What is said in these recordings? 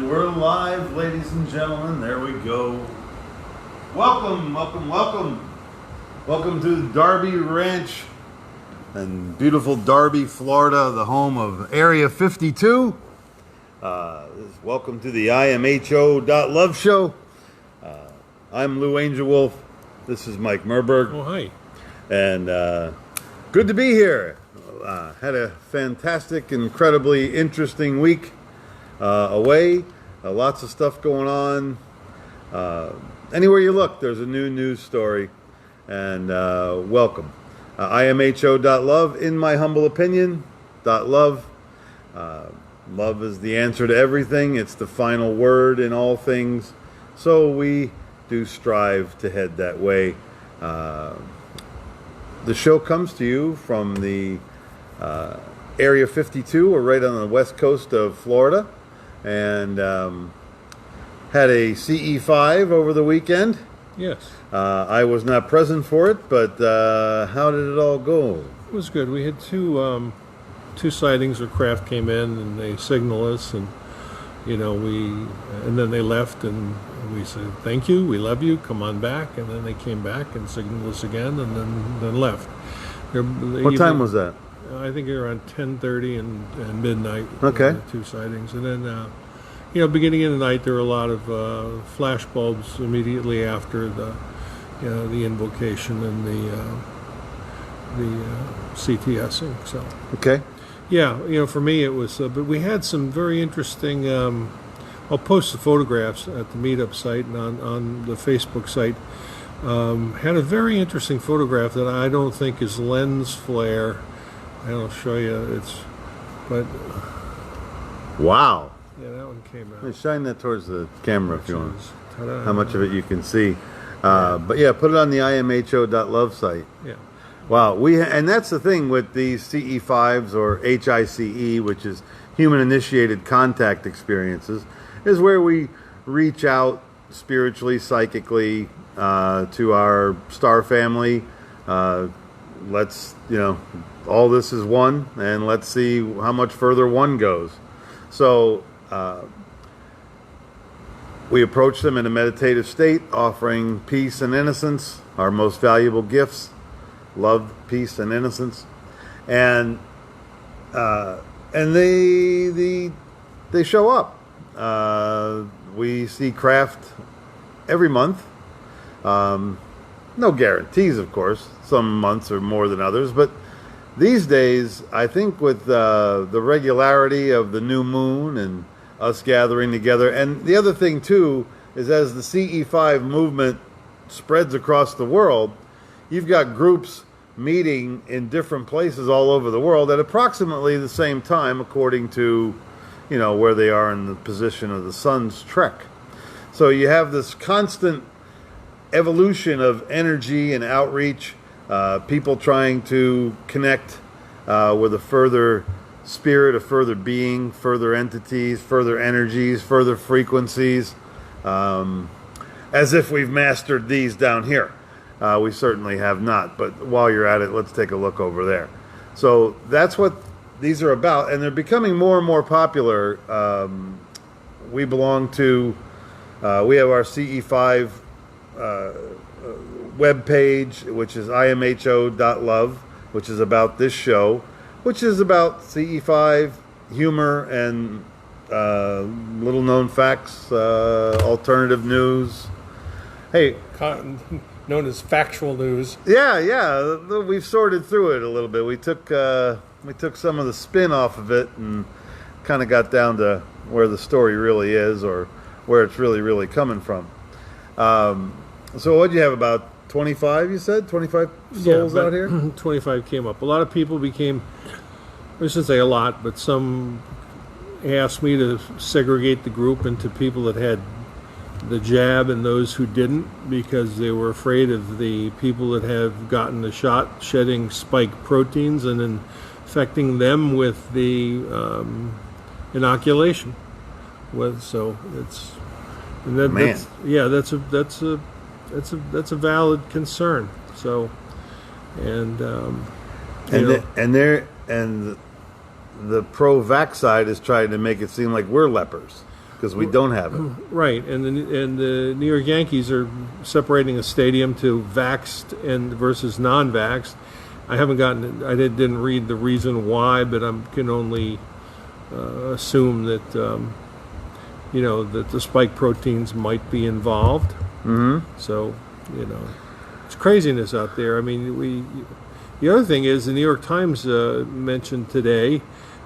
we're live, ladies and gentlemen. There we go. Welcome, welcome, welcome. Welcome to Darby Ranch in beautiful Darby, Florida, the home of Area 52. Welcome to the imho.love show. I'm Lou Angelwolf. This is Mike Murburg. Oh, hi. And good to be here. Had a fantastic, incredibly interesting week away. Lots of stuff going on. Anywhere you look, there's a new news story. And welcome. imho.love, in my humble opinion, .love. Love is the answer to everything. It's the final word in all things. So we do strive to head that way. The show comes to you from the Area 52. We're right on the west coast of Florida. And had a CE5 over the weekend. Yes. I was not present for it, but how did it all go? It was good. We had two sightings where craft came in and they signaled us, and and then they left, and we said thank you, we love you, come on back, and then they came back and signaled us again, and then left. What time was that? I think around 10:30 and midnight. Okay. Two sightings, and then beginning of the night there were a lot of flash bulbs immediately after the invocation and the CTSing. So. Okay. Yeah, for me it was, but we had some very interesting, I'll post the photographs at the meetup site and on the Facebook site. Had a very interesting photograph that I don't think is lens flare. I'll show you, but... Wow. Yeah, that one came out. Shine that towards the camera if you want. Ta-da. How much of it you can see. But yeah, put it on the imho.love site. Yeah. Wow, and that's the thing with these CE5s or HICE, which is human initiated contact experiences, is where we reach out spiritually, psychically to our star family. Let's, all this is one, and let's see how much further one goes. So we approach them in a meditative state, offering peace and innocence, our most valuable gifts. Love, peace, and innocence, and they show up. We see craft every month. No guarantees, of course. Some months are more than others, but these days, I think with the regularity of the new moon and us gathering together, and the other thing too is as the CE5 movement spreads across the world, you've got groups meeting in different places all over the world at approximately the same time, according to, where they are in the position of the sun's trek. So you have this constant evolution of energy and outreach, people trying to connect with a further spirit, a further being, further entities, further energies, further frequencies, as if we've mastered these down here. We certainly have not, but while you're at it, let's take a look over there. So that's what these are about, and they're becoming more and more popular. We belong to, we have our CE5 web page, which is imho.love, which is about this show, which is about CE5, humor, and little known facts, alternative news. Hey, known as factual news. Yeah, we've sorted through it a little bit. We took some of the spin off of it and kind of got down to where the story really is, or where it's really coming from. So what'd you have, about 25, you said? 25 souls out here? 25 came up. A lot of people became, I shouldn't say a lot, but some asked me to segregate the group into people that had the jab and those who didn't, because they were afraid of the people that have gotten the shot shedding spike proteins and infecting them with the inoculation. So it's, and that, man, that's a valid concern. So, and the pro-vax side is trying to make it seem like we're lepers. because we don't have it. Right, and the New York Yankees are separating a stadium to vaxxed and versus non-vaxxed. I didn't read the reason why, but I can only assume that that the spike proteins might be involved. Mm-hmm. So it's craziness out there. I mean, the other thing is the New York Times mentioned today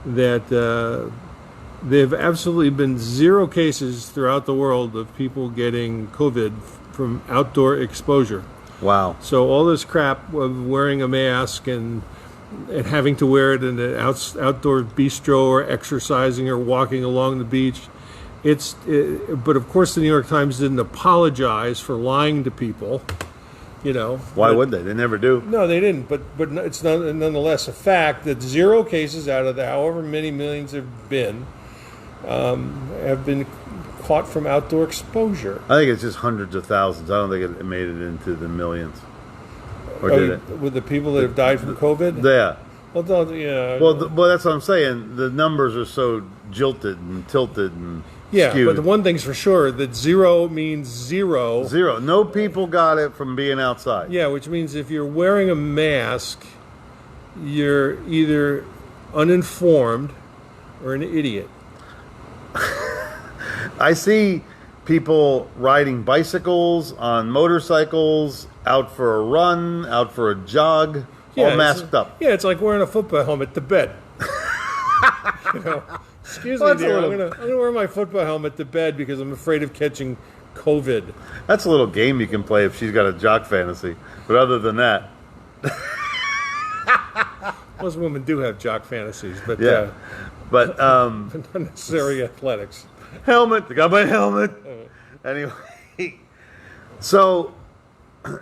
that there have absolutely been 0 cases throughout the world of people getting COVID from outdoor exposure. Wow. So all this crap of wearing a mask and having to wear it in an outdoor bistro or exercising or walking along the beach, but of course the New York Times didn't apologize for lying to people. Why would they? They never do. No, they didn't. But it's nonetheless a fact that 0 cases out of the however many millions have been caught from outdoor exposure. I think it's just hundreds of thousands. I don't think it made it into the millions. Or did it? With the people that have died from COVID? Yeah. Well, yeah. Well, that's what I'm saying. The numbers are so jilted and tilted and skewed. But the one thing's for sure, that 0 means 0. 0. No people got it from being outside. Yeah, which means if you're wearing a mask, you're either uninformed or an idiot. I see people riding bicycles, on motorcycles, out for a run, out for a jog, all masked up. Yeah, it's like wearing a football helmet to bed. Excuse me, dear. I'm gonna wear my football helmet to bed because I'm afraid of catching COVID. That's a little game you can play if she's got a jock fantasy. But other than that, most women do have jock fantasies, but yeah. But not necessarily athletics. Helmet. I got my helmet. Anyway, so,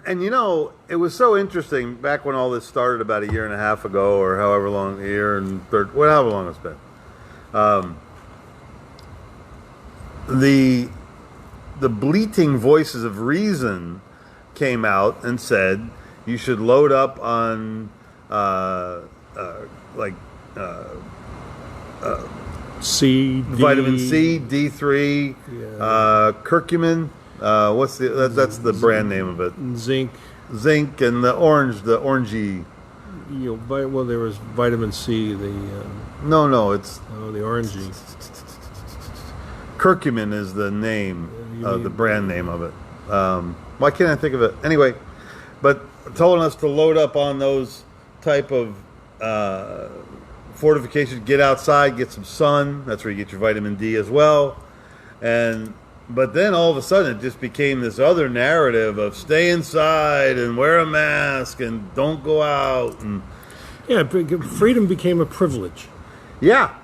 and it was so interesting back when all this started about 1.5 years ago, or however long, however long it's been. The bleating voices of reason came out and said you should load up on vitamin C, D3, curcumin. That's the brand name of it. Zinc, and the orangey. Well, there was vitamin C. It's the orangey. Curcumin is the name, the brand name of it. Why can't I think of it? Anyway, but telling us to load up on those type of fortifications, get outside, get some sun. That's where you get your vitamin D as well. But then all of a sudden it just became this other narrative of stay inside and wear a mask and don't go out. And freedom became a privilege. Yeah.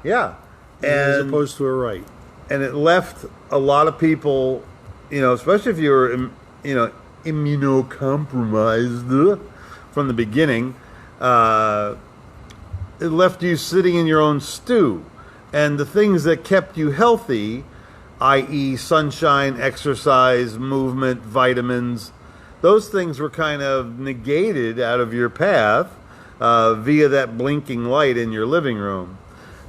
As opposed to a right. And it left a lot of people, especially if you were, immunocompromised from the beginning, it left you sitting in your own stew. And the things that kept you healthy, i.e. sunshine, exercise, movement, vitamins, those things were kind of negated out of your path via that blinking light in your living room.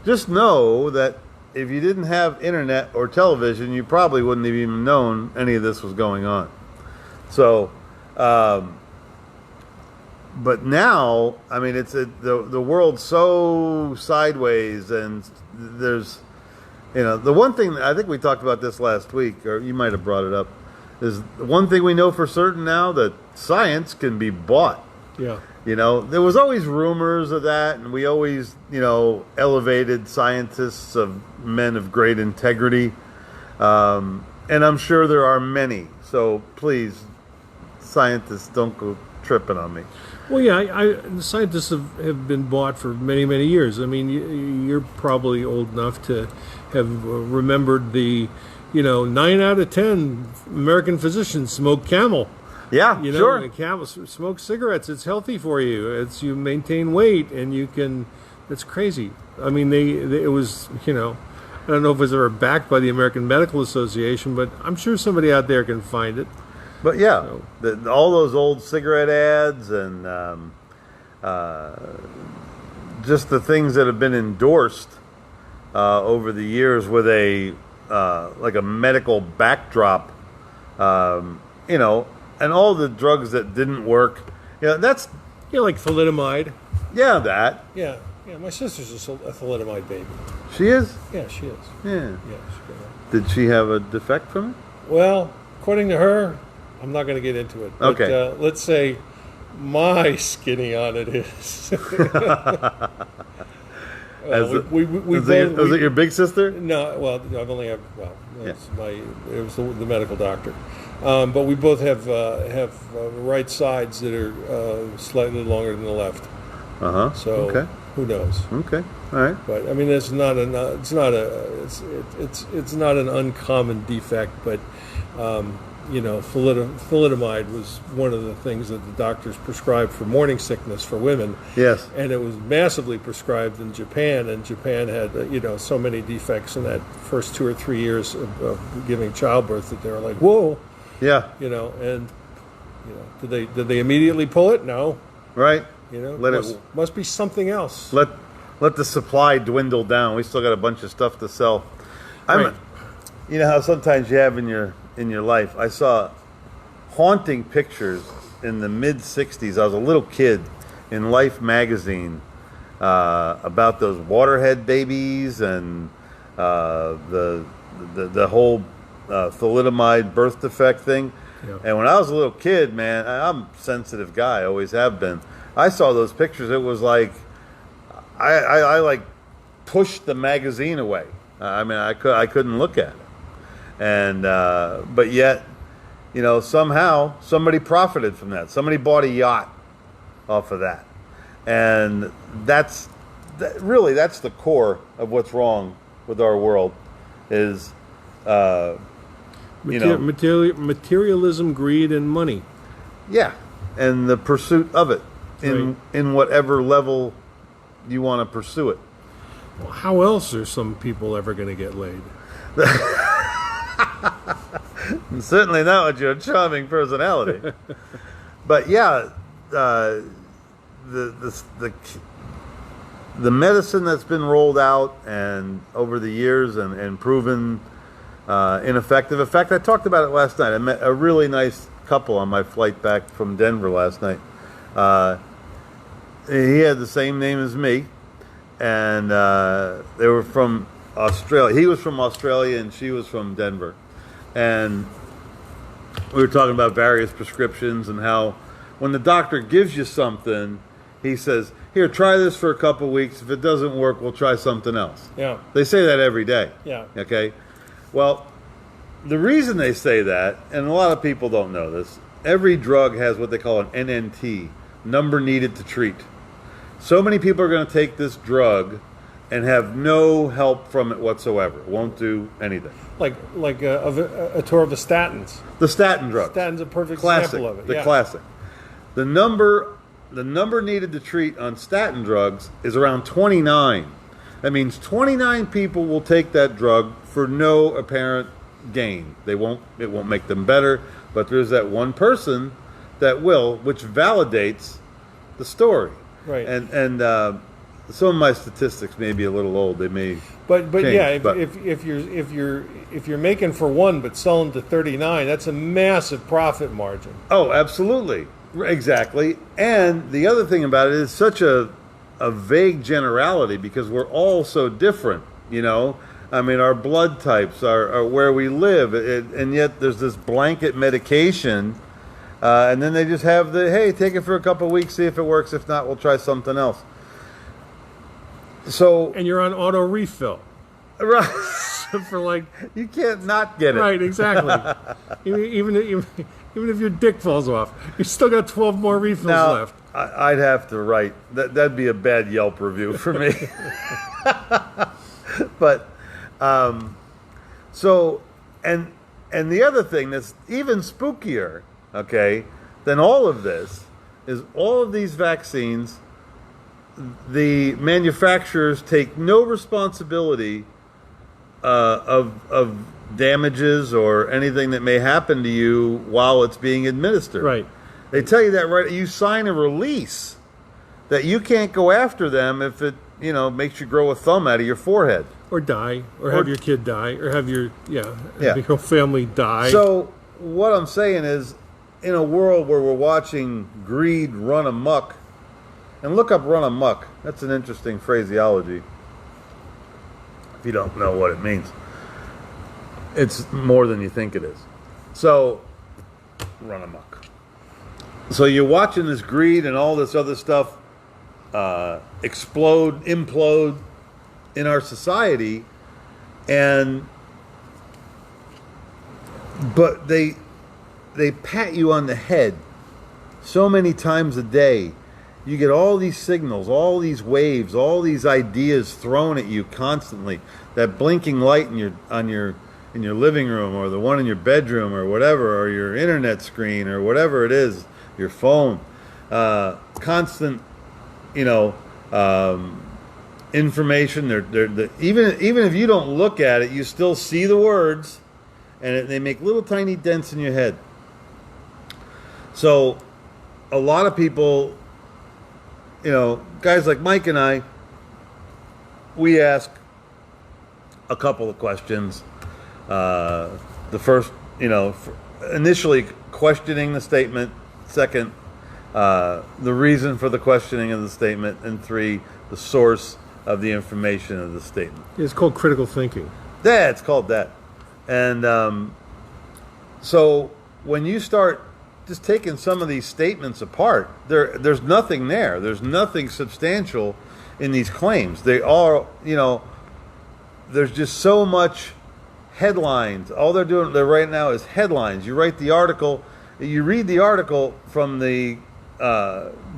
Just know that if you didn't have internet or television, you probably wouldn't have even known any of this was going on. So, but now, I mean, it's the world's so sideways, and there's, the one thing, I think we talked about this last week, or you might have brought it up, is the one thing we know for certain now, that science can be bought. Yeah. There was always rumors of that, and we always, elevated scientists of men of great integrity. And I'm sure there are many. So please, scientists, don't go tripping on me. Well, yeah, the scientists have been bought for many, many years. I mean, you're probably old enough to have remembered the, 9 out of 10 American physicians smoke Camel. Yeah, sure. Camel, smoke cigarettes. It's healthy for you. You maintain weight, and you can. It's crazy. I mean, it was. I don't know if it was ever backed by the American Medical Association, but I'm sure somebody out there can find it. But yeah, all those old cigarette ads and just the things that have been endorsed over the years with a like a medical backdrop, you know, and all the drugs that didn't work. You know, that's like thalidomide. yeah, that Yeah, my sister's a thalidomide baby. she is. Yeah, she is. Yeah. Yeah, she got it. Did she have a defect from it? Well, according to her, I'm not going to get into it. But, Okay. let's say my skinny on it is. Was it your big sister? No, well, I've only have Yeah. it was the medical doctor, but we both have right sides that are slightly longer than the left. So Okay. who knows? Okay. All right. But I mean, it's not an uncommon defect, but you know, thalidomide was one of the things that the doctors prescribed for morning sickness for women. Yes. And it was massively prescribed in Japan, and Japan had you know, so many defects in that first 2 or 3 years of giving childbirth that they were like, whoa, Yeah. you know, and you know, did they immediately pull it? No, Right. you know, Let it must be something else. let the supply dwindle down. We still got a bunch of stuff to sell. Right. You know how sometimes you have in your life. I saw haunting pictures in the mid '60s. I was a little kid in Life magazine about those waterhead babies and the whole thalidomide birth defect thing. Yeah. And when I was a little kid, man, I'm a sensitive guy. I always have been. I saw those pictures. It was like I like pushed the magazine away. I mean, I couldn't look at it. And but yet, you know, somehow somebody profited from that. Somebody bought a yacht off of that, and that's the core of what's wrong with our world. Is Materialism, greed, and money. yeah, and the pursuit of it in whatever level you want to pursue it. Well, how else are some people ever going to get laid? And certainly not with your charming personality. But yeah, the medicine that's been rolled out and over the years and proven ineffective. In fact, I talked about it last night. I met a really nice couple on my flight back from Denver last night. He had the same name as me, and they were from Australia. He was from Australia, and she was from Denver. And we were talking about various prescriptions and how when the doctor gives you something, he says, here, try this for a couple weeks. If it doesn't work, we'll try something else. Yeah. They say that every day. Yeah. Okay? Well, the reason they say that, and a lot of people don't know this, every drug has what they call an NNT, number needed to treat. So many people are going to take this drug and have no help from it whatsoever. It won't do anything. Like a tour of the statins. The statin drug. Statin's a perfect Classic. example of it. The yeah. classic. The number needed to treat on statin drugs is around 29. That means 29 people will take that drug for no apparent gain. It won't make them better, but there's that one person that will, which validates the story. Right. And some of my statistics may be a little old. They may But change, yeah, but if you're making for one but selling to 39, that's a massive profit margin. oh, absolutely. Exactly. And the other thing about it is such a vague generality because we're all so different, you know? I mean, our blood types are where we live, and yet there's this blanket medication, and then they just have hey, take it for a couple of weeks, see if it works. If not, we'll try something else. So, And you're on auto refill. right, For like, you can't not get it. right, exactly. even if your dick falls off, you still got 12 more refills Now, left. I'd have to write that'd be a bad Yelp review for me. But so and the other thing that's even spookier, okay, than all of this is all of these vaccines, the manufacturers take no responsibility of damages or anything that may happen to you while it's being administered. Right. They tell you that right. You sign a release that you can't go after them if it, makes you grow a thumb out of your forehead. Or die, or have your kid die, or have your Yeah. your whole family die. So what I'm saying is, in a world where we're watching greed run amok, and look up "run amok." That's an interesting phraseology. If you don't know what it means, it's more than you think it is. So, run amok. So you're watching this greed and all this other stuff explode, implode in our society, but they pat you on the head so many times a day. You get all these signals, all these waves, all these ideas thrown at you constantly. That blinking light in your living room, or the one in your bedroom, or whatever, or your internet screen, or whatever it is, your phone. Constant, information. Even if you don't look at it, you still see the words, and they make little tiny dents in your head. So, a lot of people, guys like Mike and I, we ask a couple of questions. The first, initially questioning the statement. Second, the reason for the questioning of the statement. And 3, the source of the information of the statement. It's called critical thinking. Yeah, it's called that. And so when you start just taking some of these statements apart, there's nothing there. There's nothing substantial in these claims. They are, there's just so much headlines. All they're doing there right now is headlines. You write the article, you read the article from the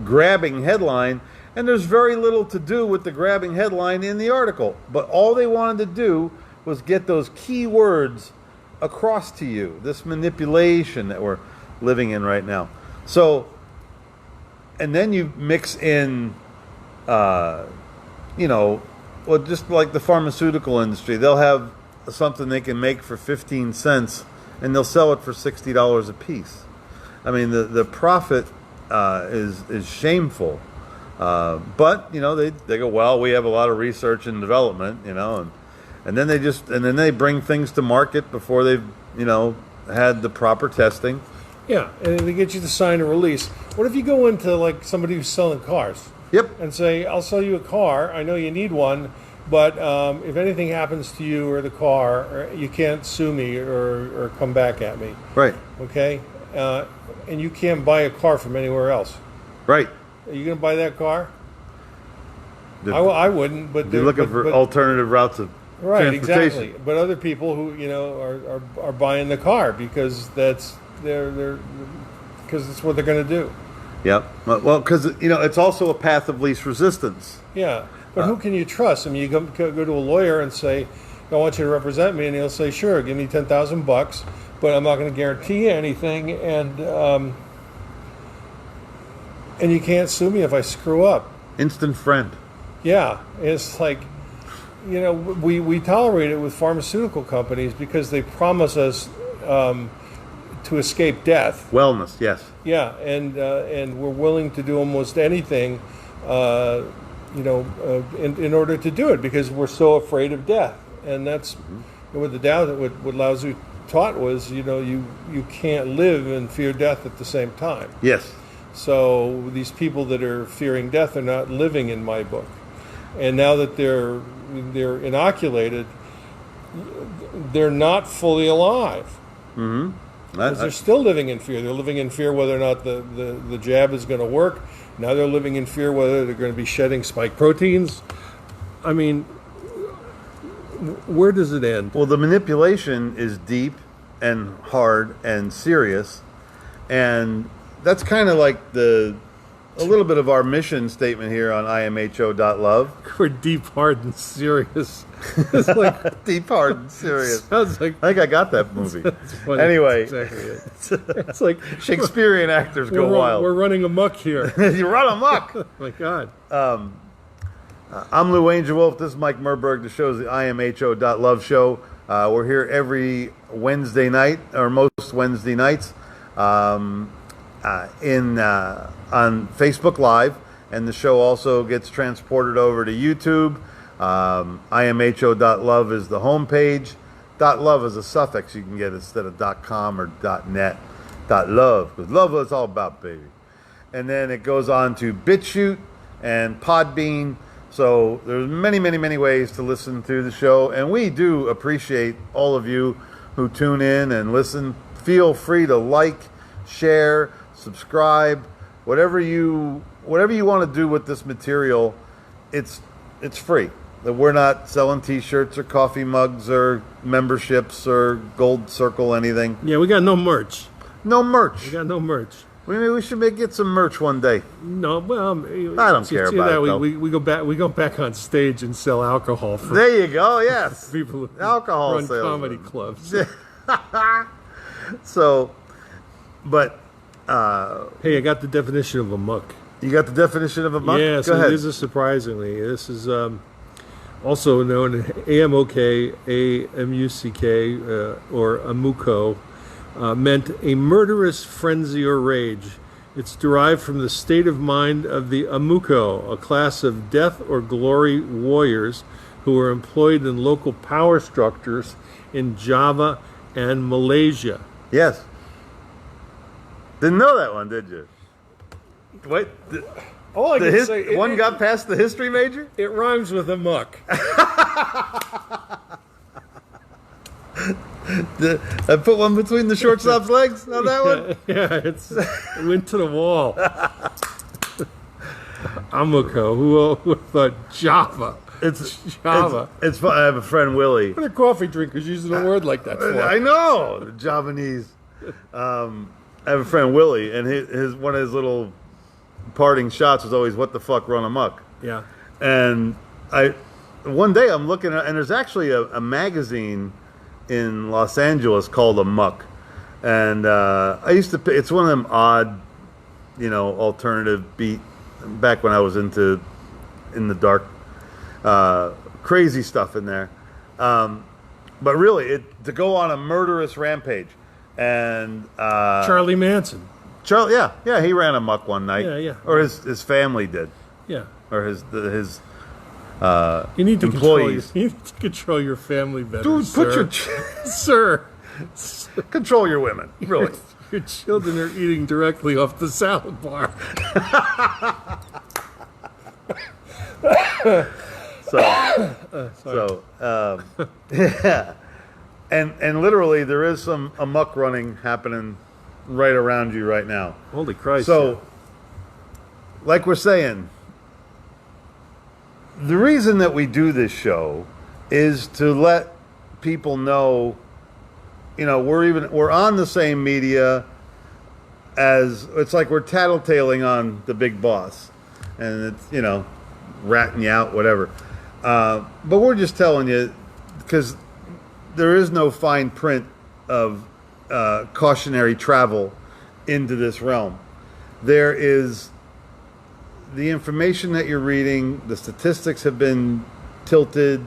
grabbing headline, and there's very little to do with the grabbing headline in the article. But all they wanted to do was get those key words across to you. This manipulation that we're living in right now. So, and then you mix in, just like the pharmaceutical industry, they'll have something they can make for 15 cents, and they'll sell it for $60 a piece. I mean, the profit is shameful. But they go, well, we have a lot of research and development, and then they bring things to market before they've had the proper testing. Yeah, and they get you to sign a release. What if you go into like somebody who's selling cars? Yep. And say, I'll sell you a car. I know you need one, but if anything happens to you or the car, you can't sue me or come back at me. Right. Okay? And you can't buy a car from anywhere else. Right. Are you going to buy that car? I wouldn't. But you're looking for alternative routes of right, transportation. Exactly. But other people who are buying the car because that's because it's what they're going to do. Yep. Well, because it's also a path of least resistance. Yeah. But who can you trust? I mean, you go to a lawyer and say, "I want you to represent me," and he'll say, "Sure, give me $10,000, but I'm not going to guarantee you anything, and you can't sue me if I screw up." Instant friend. Yeah, it's like, we tolerate it with pharmaceutical companies because they promise us to escape death. Wellness, yes. Yeah, and we're willing to do almost anything, in order to do it because we're so afraid of death. And that's what the Tao, what Lao Tzu taught was, you can't live and fear death at the same time. Yes. So these people that are fearing death are not living in my book. And now that they're inoculated, they're not fully alive. Mm-hmm. Because they're still living in fear. They're living in fear whether or not the jab is going to work. Now they're living in fear whether they're going to be shedding spike proteins. I mean, where does it end? Well, the manipulation is deep and hard and serious. And that's kind of like a little bit of our mission statement here on imho.love. We're deep, hard, and serious. It's like deep, hard, and serious. Sounds like I think I got that movie. That's funny. Anyway, That's exactly it. It's like Shakespearean actors go wild. We're running amok here. You run amok. Oh my God. I'm Lou Angelwolf. This is Mike Murburg. The show is the imho.love show. We're here every Wednesday night, or most Wednesday nights, on Facebook Live, and the show also gets transported over to YouTube. imho.love is the homepage. .love is a suffix you can get instead of .com or .net. .love, because love is all about, baby. And then it goes on to BitChute and Podbean. So there's many, many, many ways to listen to the show, and we do appreciate all of you who tune in and listen. Feel free to like, share, subscribe, whatever you want to do with this material. It's free. We're not selling T-shirts or coffee mugs or memberships or gold circle anything. Yeah, we got no merch. No merch. We got no merch. Maybe we should get some merch one day. No, well, I don't care about it, though. We go back on stage and sell alcohol for There you go. Yes, people who alcohol run sales. comedy clubs. So, but Hey, I got the definition of a muck. you got the definition of a muck? Yeah, Go so ahead. this is surprisingly. This is also known as AMOK, AMUCK, or amuko, meant a murderous frenzy or rage. It's derived from the state of mind of the amuko, a class of death or glory warriors who were employed in local power structures in Java and Malaysia. Yes. Didn't know that one, did you? Wait, All I can say, one got past the history major? it rhymes with amuck. I put one between the shortstop's legs on that one? Yeah, it went to the wall. Amuko, who thought Java? It's Java. It's fun. I have a friend, Willie. What are coffee drinkers using a word like that for? I know, the Javanese. I have a friend, Willie, and his one of his little parting shots was always, "What the fuck, run amok?" Yeah. And one day I'm looking at, and there's actually a magazine in Los Angeles called Amok, and I used to. It's one of them odd, alternative beat. Back when I was in the dark, crazy stuff in there. But really, to go on a murderous rampage, and Charlie Manson. Charlie, yeah, he ran amok one night. Yeah. Or his family did, Yeah. or his You need to employees. You need to control your family better, Dude, put sir. your Sir, control your women, really. your children are eating directly off the salad bar. Yeah, and literally there is some amok running happening right around you right now. Holy Christ. So, like we're saying, the reason that we do this show is to let people know, we're on the same media as, it's like we're tattletaling on the big boss, and it's, ratting you out, whatever. But we're just telling you, because there is no fine print of cautionary travel into this realm. There is the information that you're reading, the statistics have been tilted.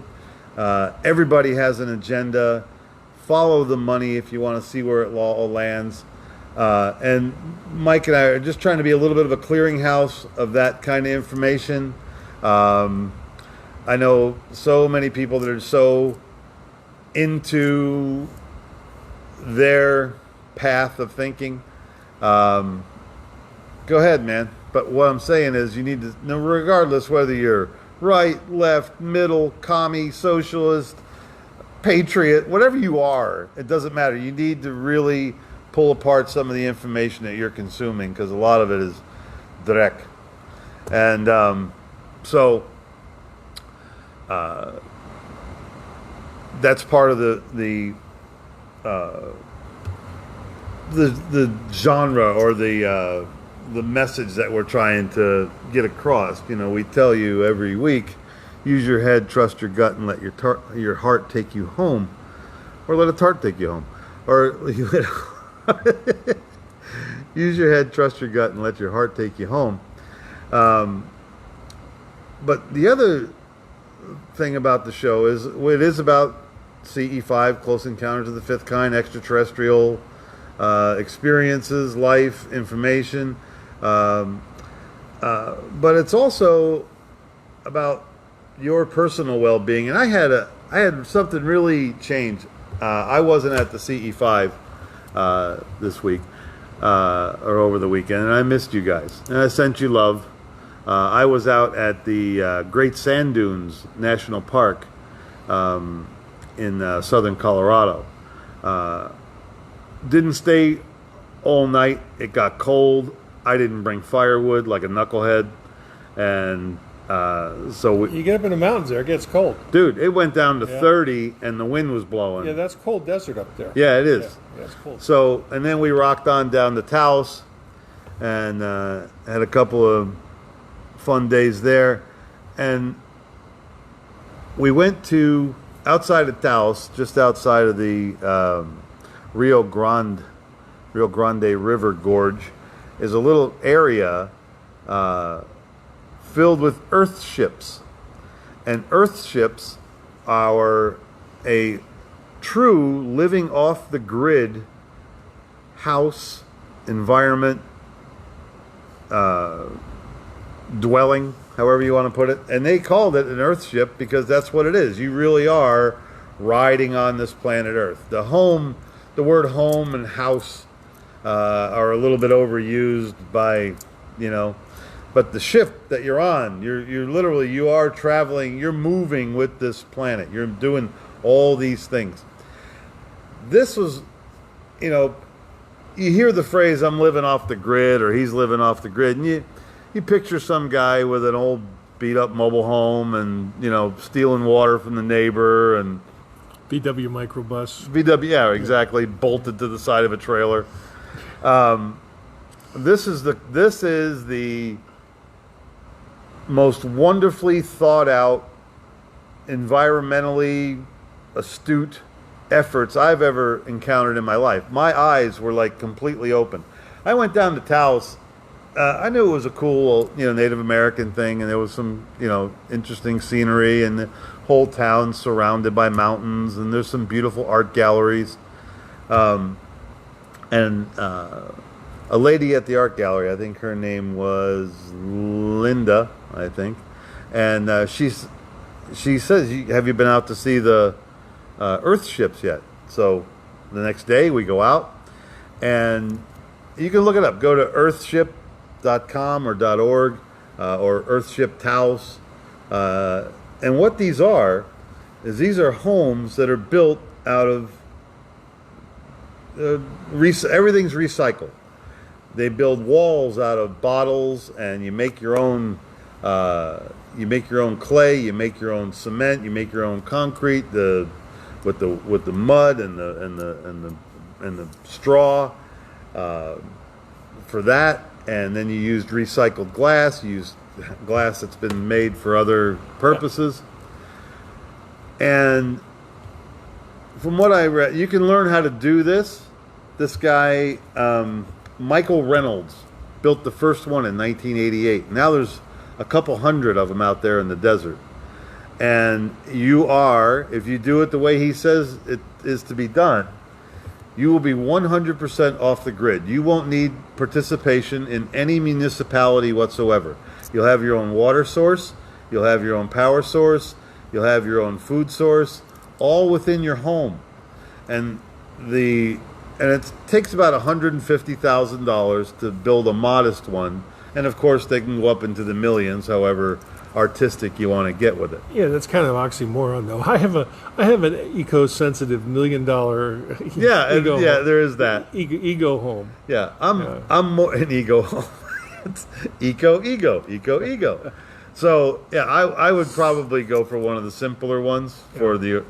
Everybody has an agenda. Follow the money if you want to see where it all lands. And Mike and I are just trying to be a little bit of a clearinghouse of that kind of information. I know so many people that are so into their path of thinking. Go ahead, man. But what I'm saying is you need to, regardless whether you're right, left, middle, commie, socialist, patriot, whatever you are, it doesn't matter. You need to really pull apart some of the information that you're consuming, because a lot of it is dreck. And that's part of the genre, or the message that we're trying to get across. We tell you every week, use your head, trust your gut, and let your heart take you home, or let a tart take you home, or use your head, trust your gut, and let your heart take you home. But the other thing about the show is it is about CE5, Close Encounters of the Fifth Kind, extraterrestrial experiences, life, information. But it's also about your personal well-being, and I had something really change. I wasn't at the CE5 this week or over the weekend, and I missed you guys, and I sent you love. I was out at the Great Sand Dunes National Park in southern Colorado. Didn't stay all night. It got cold. I didn't bring firewood like a knucklehead, and so you get up in the mountains there, it gets cold. Dude, it went down to 30, and the wind was blowing. Yeah, that's cold desert up there. Yeah, it is. Yeah, it's cold. So, and then we rocked on down to Taos, and had a couple of fun days there, and we went to outside of Taos, just outside of the Rio Grande River Gorge, is a little area filled with Earthships, and Earthships are a true living off the grid house environment dwelling, however you want to put it, and they called it an Earthship because that's what it is. You really are riding on this planet Earth. The word home and house are a little bit overused by, but the ship that you're on, you're literally, you are traveling, you're moving with this planet. You're doing all these things. This was, you hear the phrase, I'm living off the grid, or he's living off the grid, and you picture some guy with an old beat up mobile home and, stealing water from the neighbor and VW microbus. VW, yeah, exactly, bolted to the side of a trailer. This is the most wonderfully thought out, environmentally astute efforts I've ever encountered in my life. My eyes were like completely open. I went down to Taos. I knew it was a cool, Native American thing, and there was some, interesting scenery, and the whole town surrounded by mountains, and there's some beautiful art galleries. And a lady at the art gallery, I think her name was Linda, I think, and she says, "Have you been out to see the Earthships yet?" So the next day we go out, and you can look it up. Go to earthship.com or .org or Earthship Taos. And what these are homes that are built out of everything's recycled. They build walls out of bottles, and you make your own. You make your own clay. You make your own cement. You make your own concrete. With the mud and the straw for that, and then you used recycled glass. You used glass that's been made for other purposes, and from what I read, you can learn how to do this. This guy, Michael Reynolds, built the first one in 1988. Now there's a couple hundred of them out there in the desert. And if you do it the way he says it is to be done, you will be 100% off the grid. You won't need participation in any municipality whatsoever. You'll have your own water source. You'll have your own power source. You'll have your own food source, all within your home. And it takes about $150,000 to build a modest one. And of course, they can go up into the millions, however artistic you want to get with it. Yeah, that's kind of oxymoron, though. I have an eco-sensitive $1 million ego home. There is that ego home. Yeah, I'm more an ego home. It's ego. So yeah, I would probably go for one of the simpler ones for the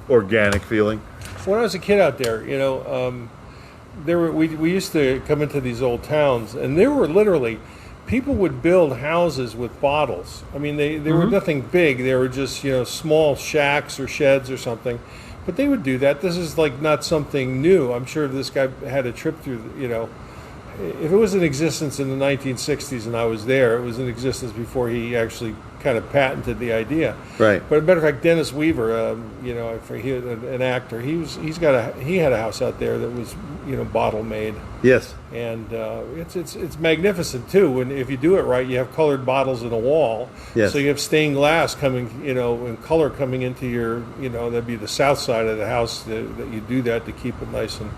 organic feeling. When I was a kid out there, we used to come into these old towns, and there were literally people would build houses with bottles. I mean, they were nothing big. They were just small shacks or sheds or something, but they would do that. This is like not something new. I'm sure this guy had a trip through if it was in existence in the 1960s and I was there, it was in existence before he actually kind of patented the idea. Right. But as a matter of fact, Dennis Weaver, an actor, he had a house out there that was bottle made. Yes. And it's magnificent too. And if you do it right, you have colored bottles in a wall. Yes. So you have stained glass coming, and color coming into your, that'd be the south side of the house that you do that to keep it nice and,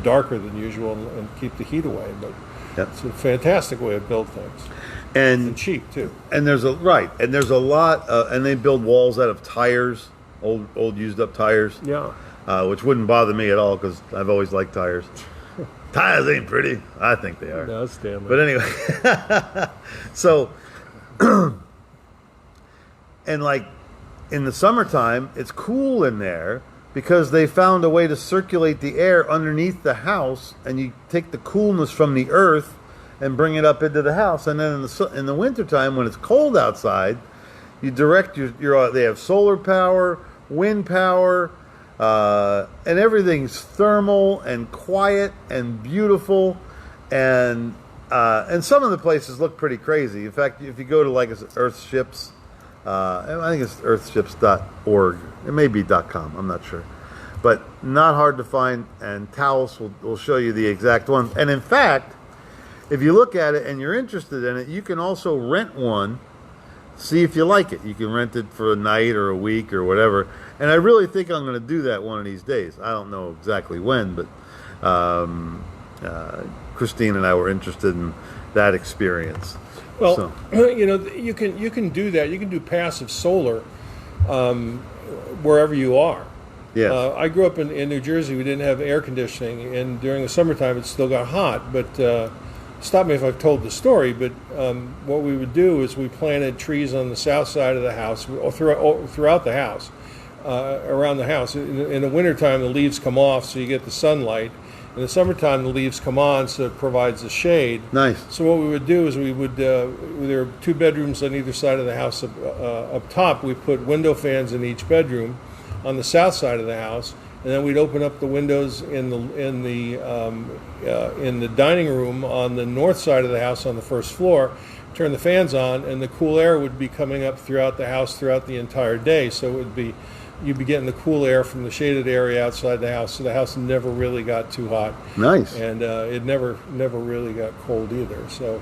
darker than usual and keep the heat away. But Yep. it's a fantastic way to build things. And cheap too. And there's a lot, and they build walls out of tires, old used up tires. Yeah. Which wouldn't bother me at all because I've always liked tires. Tires ain't pretty. I think they are. No, Stanley. But anyway, so, and like in the summertime, it's cool in there because they found a way to circulate the air underneath the house, and you take the coolness from the earth and bring it up into the house. And then in the wintertime, when it's cold outside, you direct they have solar power, wind power, and everything's thermal and quiet and beautiful, and some of the places look pretty crazy. In fact, if you go to like Earthships, I think it's earthships.org. It may be .com. I'm not sure, but not hard to find. And Taos will show you the exact one. And in fact, if you look at it and you're interested in it, you can also rent one. See if you like it. You can rent it for a night or a week or whatever. And I really think I'm going to do that one of these days. I don't know exactly when, but Christine and I were interested in that experience. Well, so. you can do that. You can do passive solar wherever you are. Yeah. I grew up in New Jersey. We didn't have air conditioning, and during the summertime, it still got hot. But stop me if I've told the story. But what we would do is we planted trees on the south side of the house, throughout the house, around the house. In the wintertime, the leaves come off, so you get the sunlight. In the summertime, the leaves come on, so it provides the shade. Nice. So what we would do is there are 2 bedrooms on either side of the house. Up top, we put window fans in each bedroom on the south side of the house, and then we'd open up the windows in the dining room on the north side of the house on the first floor, turn the fans on, and the cool air would be coming up throughout the house throughout the entire day. So you'd be getting the cool air from the shaded area outside the house, so the house never really got too hot. Nice. And it never really got cold either. So,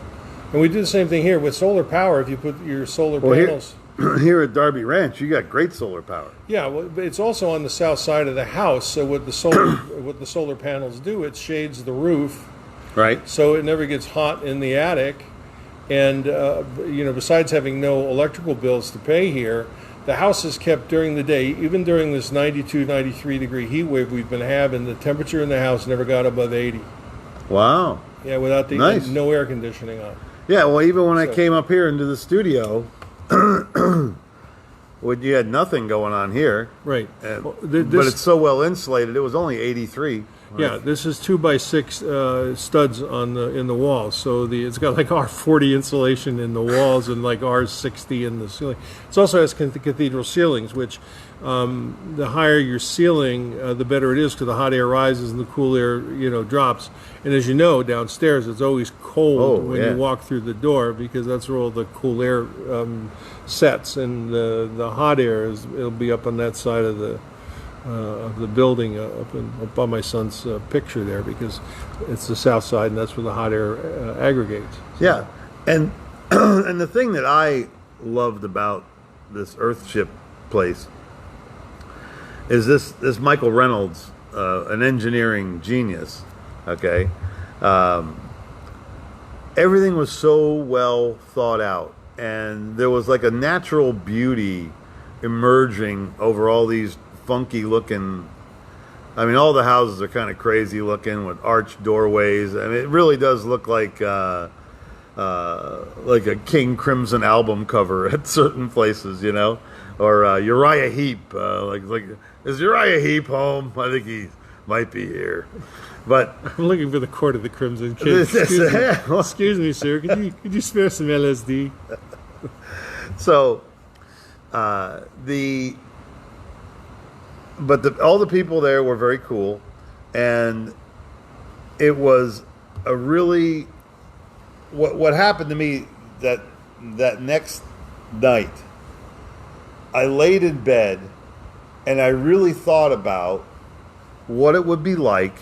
and we do the same thing here with solar power. If you put your solar panels... Here at Darby Ranch, you got great solar power. Yeah, well, but it's also on the south side of the house. So what the solar panels do, it shades the roof, right? So it never gets hot in the attic. And besides having no electrical bills to pay here, the house is kept during the day, even during this 92, 93 degree heat wave we've been having. The temperature in the house never got above 80. Wow. Yeah, without no air conditioning on. Yeah, well, even when I came up here into the studio. When you had nothing going on here, right? But it's so well insulated. It was only 83. Right? Yeah, this is 2x6 studs in the walls. So it's got like R40 insulation in the walls and like R60 in the ceiling. It also has cathedral ceilings, which the higher your ceiling, the better it is because the hot air rises and the cool air drops. And as you know, downstairs it's always cold when you walk through the door because that's where all the cool air sets, and the hot air it'll be up on that side of the building up on my son's picture there because it's the south side and that's where the hot air aggregates. So. Yeah, and and the thing that I loved about this Earthship place is this Michael Reynolds, an engineering genius. Okay, everything was so well thought out, and there was like a natural beauty emerging over all these funky looking. I mean, all the houses are kind of crazy looking with arched doorways. I mean, it really does look like a King Crimson album cover at certain places, or Uriah Heep. Like, is Uriah Heep home? I think he might be here. But I'm looking for the Court of the Crimson King. Excuse me, sir. Could you spare some LSD? So, all the people there were very cool, and it was a really what happened to me that next night. I laid in bed and I really thought about what it would be like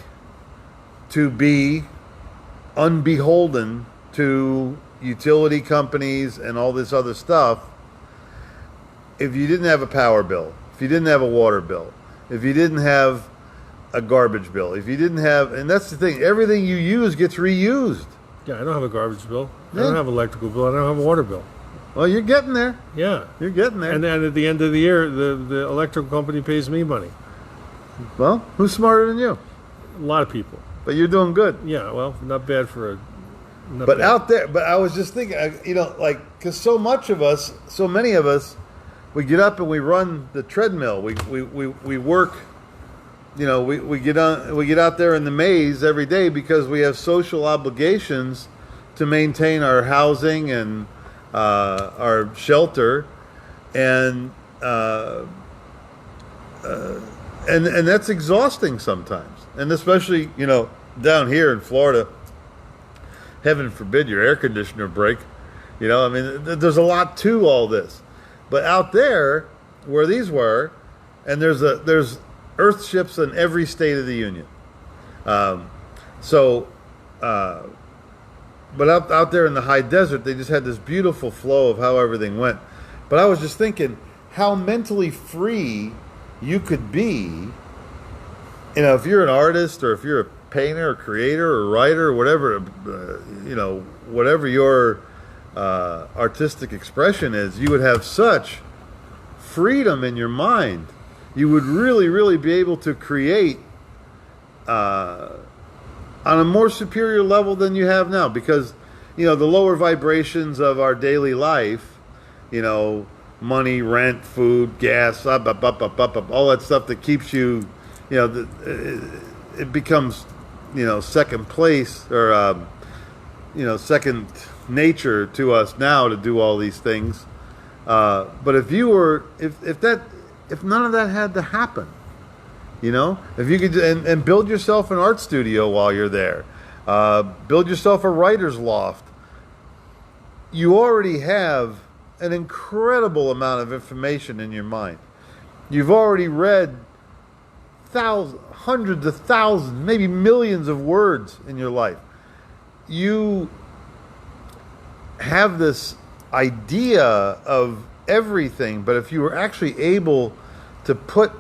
to be unbeholden to utility companies and all this other stuff if you didn't have a power bill, if you didn't have a water bill, if you didn't have a garbage bill, if you didn't have, and that's the thing, everything you use gets reused. Yeah, I don't have a garbage bill. Yeah. I don't have an electrical bill. I don't have a water bill. Well, you're getting there. Yeah. You're getting there. And then at the end of the year, the electrical company pays me money. Well, who's smarter than you? A lot of people. But you're doing good. Yeah, well, not bad for a... But out there, but I was just thinking, like, because so many of us, we get up and we run the treadmill. We work, we get out there in the maze every day because we have social obligations to maintain our housing and our shelter, and that's exhausting sometimes, and especially down here in Florida. Heaven forbid your air conditioner break. There's a lot to all this. But out there, where these were, and there's Earthships in every state of the union. But out there in the high desert, they just had this beautiful flow of how everything went. But I was just thinking how mentally free you could be. If you're an artist or if you're a painter or creator or writer or whatever, whatever your artistic expression is, you would have such freedom in your mind. You would really, really be able to create on a more superior level than you have now, because the lower vibrations of our daily life, money, rent, food, gas, all that stuff that keeps you, it becomes second place, or second nature to us now to do all these things. But if none of that had to happen, if you could and build yourself an art studio while you're there, build yourself a writer's loft, you already have an incredible amount of information in your mind. You've already read thousands, hundreds of thousands, maybe millions of words in your life. You have this idea of everything, but if you were actually able to put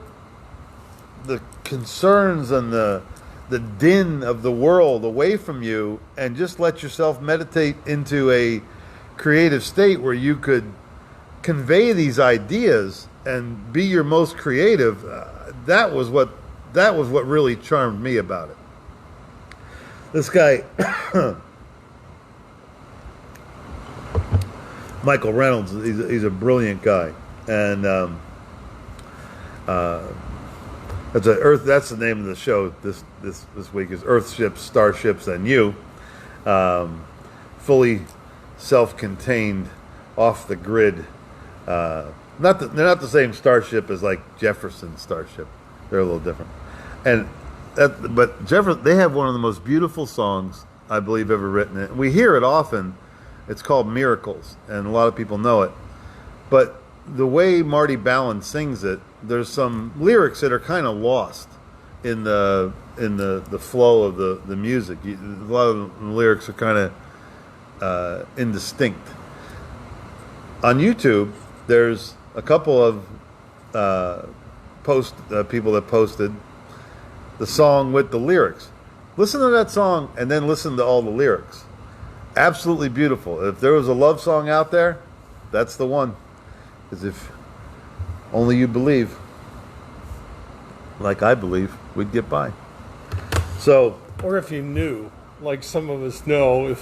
the concerns and the din of the world away from you and just let yourself meditate into a creative state where you could convey these ideas and be your most creative, that was what really charmed me about it. This guy, Michael Reynolds, he's a brilliant guy, and that's the name of the show this week is Earthships, Starships, and You. Fully self-contained, off the grid. They're not the same starship as like Jefferson's starship. They're a little different. But Jefferson, they have one of the most beautiful songs I believe ever written. And we hear it often. It's called Miracles, and a lot of people know it. But the way Marty Ballin sings it, there's some lyrics that are kind of lost in the flow of the music. A lot of the lyrics are kind of indistinct. On YouTube, there's a couple of people that posted the song with the lyrics. Listen to that song and then listen to all the lyrics. Absolutely beautiful. If there was a love song out there, that's the one. Because if only you believe, like I believe, we'd get by. So, or if you knew, like some of us know,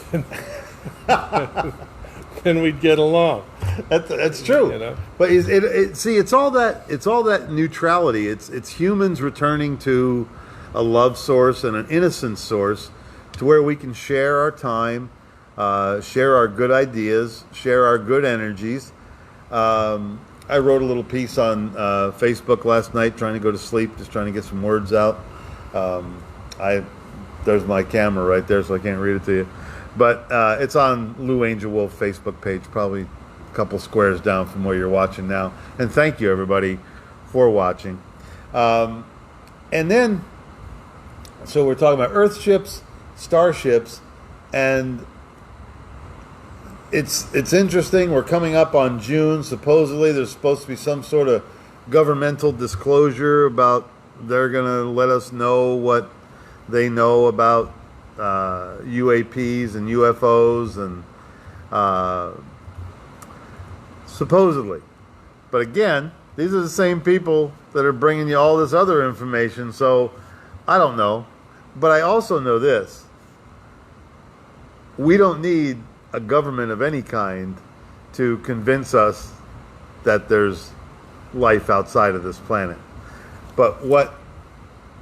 then we'd get along. That's true. But it's all that neutrality. It's humans returning to a love source and an innocence source, to where we can share our time, share our good ideas, share our good energies. I wrote a little piece on Facebook last night, trying to go to sleep, just trying to get some words out. I there's my camera right there, so I can't read it to you. But it's on Lou Angelwolf Facebook page, probably a couple squares down from where you're watching now. And thank you, everybody, for watching. And then, so we're talking about Earthships, Starships, and it's interesting. We're coming up on June. Supposedly, there's supposed to be some sort of governmental disclosure about they're going to let us know what they know about UAPs and UFOs and supposedly. But again, these are the same people that are bringing you all this other information. So I don't know. But I also know this. We don't need a government of any kind to convince us that there's life outside of this planet. But what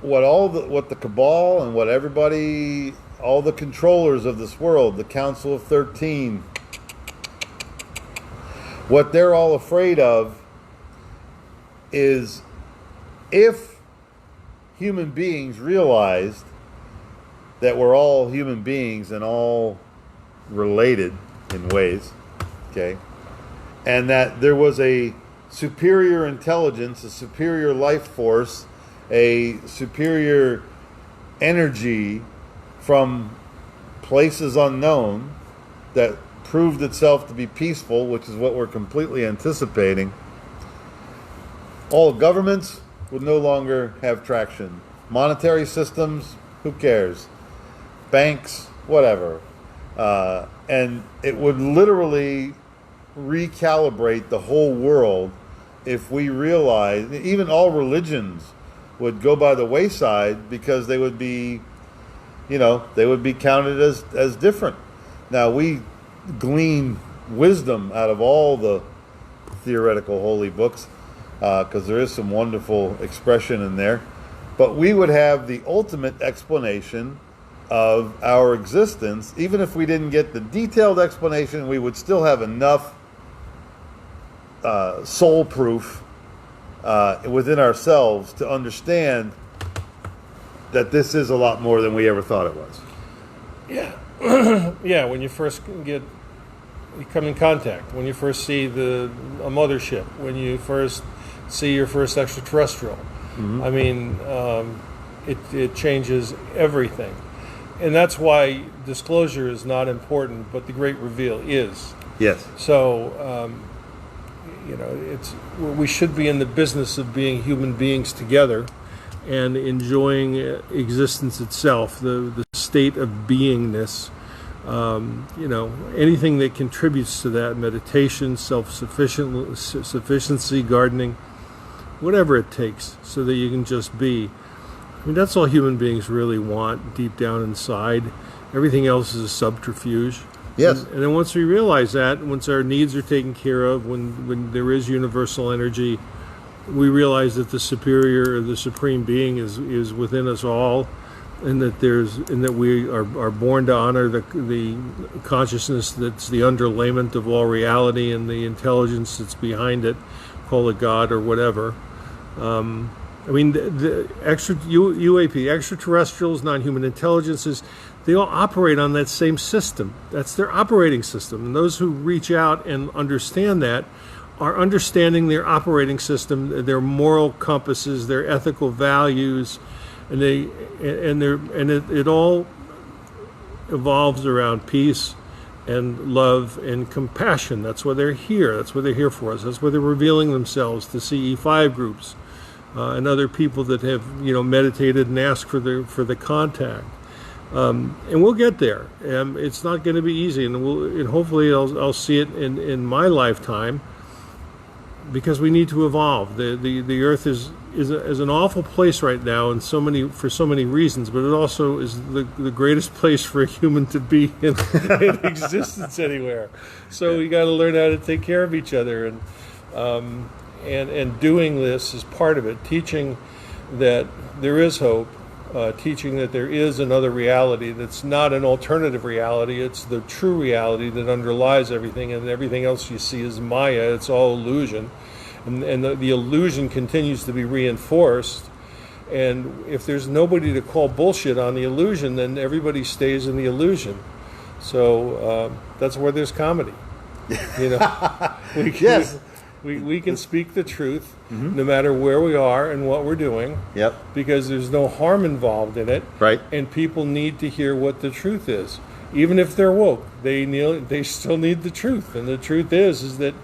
the cabal and what everybody, all the controllers of this world, the Council of 13, what they're all afraid of is if human beings realized that we're all human beings and all related in ways, okay, and that there was a superior intelligence, a superior life force, a superior energy from places unknown that proved itself to be peaceful, which is what we're completely anticipating, all governments would no longer have traction. Monetary systems, who cares? Banks, whatever. And it would literally recalibrate the whole world if we realize, even all religions would go by the wayside because they would be, they would be counted as different. Now, we glean wisdom out of all the theoretical holy books because there is some wonderful expression in there. But we would have the ultimate explanation of our existence. Even if we didn't get the detailed explanation, we would still have enough soul proof within ourselves to understand that this is a lot more than we ever thought it was. Yeah. Yeah, when you first you come in contact, when you first see a mothership, when you first see your first extraterrestrial. Mm-hmm. I mean, it changes everything. And that's why disclosure is not important, but the great reveal is. Yes. So, we should be in the business of being human beings together and enjoying existence itself, the state of beingness. Anything that contributes to that, meditation, self-sufficiency, gardening, whatever it takes, so that you can just be. I mean, that's all human beings really want deep down inside. Everything else is a subterfuge. Yes. And then once we realize that, once our needs are taken care of, when there is universal energy, we realize that the supreme being is within us all, and that we are born to honor the consciousness that's the underlayment of all reality and the intelligence that's behind it, call it God or whatever. The UAP, extraterrestrials, non-human intelligences, they all operate on that same system. That's their operating system. And those who reach out and understand that are understanding their operating system, their moral compasses, their ethical values, and it all evolves around peace and love and compassion. That's why they're here. That's why they're here for us. That's why they're revealing themselves to CE5 groups and other people that have meditated and asked for the contact. And we'll get there. It's not going to be easy, and hopefully I'll see it in my lifetime, because we need to evolve. The Earth is an awful place right now, for so many reasons, but it also is the greatest place for a human to be in existence anywhere. So we got to learn how to take care of each other, and doing this is part of it. Teaching that there is hope. Teaching that there is another reality that's not an alternative reality, it's the true reality that underlies everything, and everything else you see is Maya, it's all illusion. And the illusion continues to be reinforced And if there's nobody to call bullshit on the illusion, then everybody stays in the illusion. So that's where there's comedy. You know, Yes. we can speak the truth no matter where we are and what we're doing. Yep. Because there's no harm involved in it. Right. And people need to hear what the truth is. Even if they're woke, they still need the truth. And the truth is that,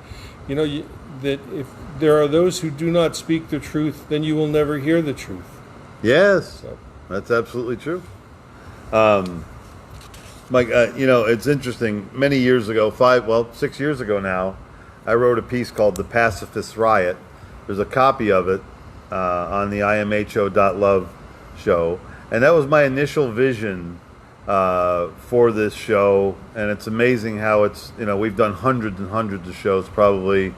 you know, that if there are those who do not speak the truth, then you will never hear the truth. Yes. So. That's absolutely true. Mike, you know, it's interesting. Many years ago, 6 years ago now, I wrote a piece called "The Pacifist Riot." There's a copy of it on the imho.love show, and that was my initial vision for this show. And it's amazing how it's, you know, we've done hundreds and hundreds of shows. Probably,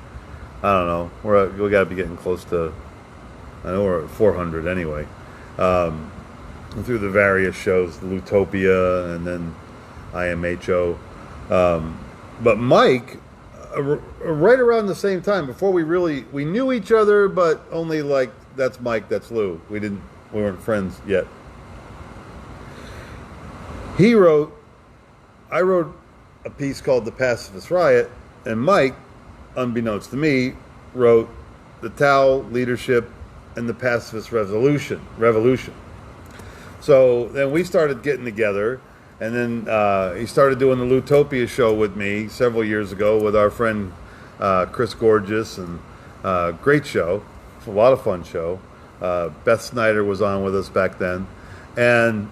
I don't know, we got to be getting close to, I know we're at 400 anyway. Through the various shows, Lutopia and then IMHO. But Mike, right around the same time, before we knew each other, but only like, that's Mike, that's Lou. We weren't friends yet. I wrote a piece called "The Pacifist Riot," and Mike, unbeknownst to me, wrote "The Tao Leadership and the Pacifist Revolution." So then we started getting together, and then he started doing the Lutopia show with me several years ago with our friend Chris Gorgeous, and great show. It's a lot of fun show. Beth Snyder was on with us back then, and